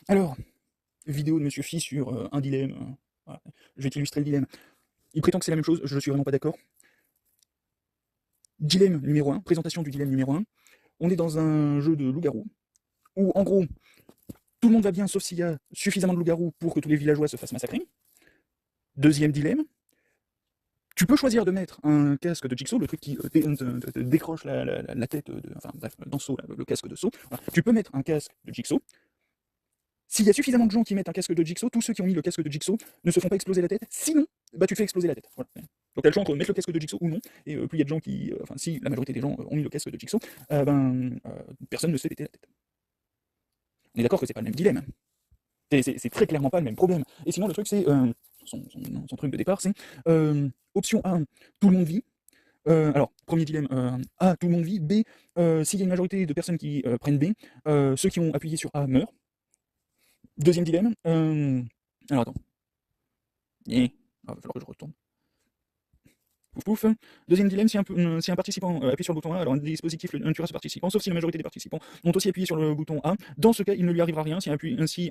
Alors, vidéo de Monsieur Phi sur un dilemme. Voilà. Je vais t'illustrer le dilemme. Il prétend que c'est la même chose, je suis vraiment pas d'accord. Dilemme numéro 1, présentation du dilemme numéro 1. On est dans un jeu de loup-garou, où en gros, tout le monde va bien sauf s'il y a suffisamment de loups-garous pour que tous les villageois se fassent massacrer. Deuxième dilemme, tu peux choisir de mettre un casque de Jigsaw, le truc qui te décroche la tête, enfin bref, dans Saw, le casque de Saw. Voilà. Tu peux mettre un casque de Jigsaw. S'il y a suffisamment de gens qui mettent un casque de Jigsaw, tous ceux qui ont mis le casque de Jigsaw ne se font pas exploser la tête. Sinon, bah tu te fais exploser la tête. Voilà. Donc t'as le choix entre mettre le casque de Jigsaw ou non. Et plus il y a de gens qui, enfin si la majorité des gens ont mis le casque de Jigsaw, personne ne se fait péter la tête. On est d'accord que c'est pas le même dilemme. C'est très clairement pas le même problème. Et sinon le truc c'est son truc de départ, c'est option A, tout le monde vit. Alors, premier dilemme, A, tout le monde vit. B, s'il y a une majorité de personnes qui prennent B, ceux qui ont appuyé sur A meurent. Deuxième dilemme, alors attends. Il va falloir que je retourne. Pouf pouf. Deuxième dilemme, si un participant appuie sur le bouton A, alors un dispositif le tuera ce participant, sauf si la majorité des participants ont aussi appuyé sur le bouton A. Dans ce cas, il ne lui arrivera rien. Si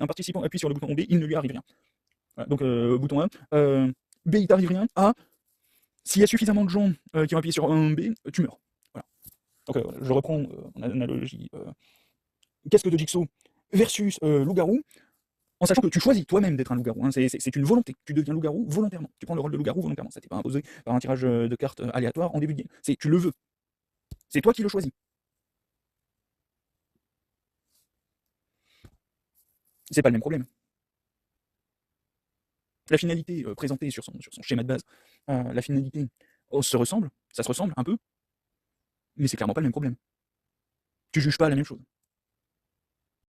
un participant appuie sur le bouton B, il ne lui arrive rien. Voilà, donc bouton A. B, il t'arrive rien. A, s'il y a suffisamment de gens qui ont appuyé sur un B, tu meurs. Voilà. Donc je reprends mon analogie. Casque de Jigsaw versus loup-garou. En sachant que tu choisis toi-même d'être un loup-garou, hein, c'est une volonté. Tu deviens loup-garou volontairement. Tu prends le rôle de loup-garou volontairement. Ça t'est pas imposé par un tirage de cartes aléatoire en début de game. Tu le veux. C'est toi qui le choisis. C'est pas le même problème. La finalité présentée sur son schéma de base, la finalité se ressemble, ça se ressemble un peu, mais c'est clairement pas le même problème. Tu juges pas la même chose.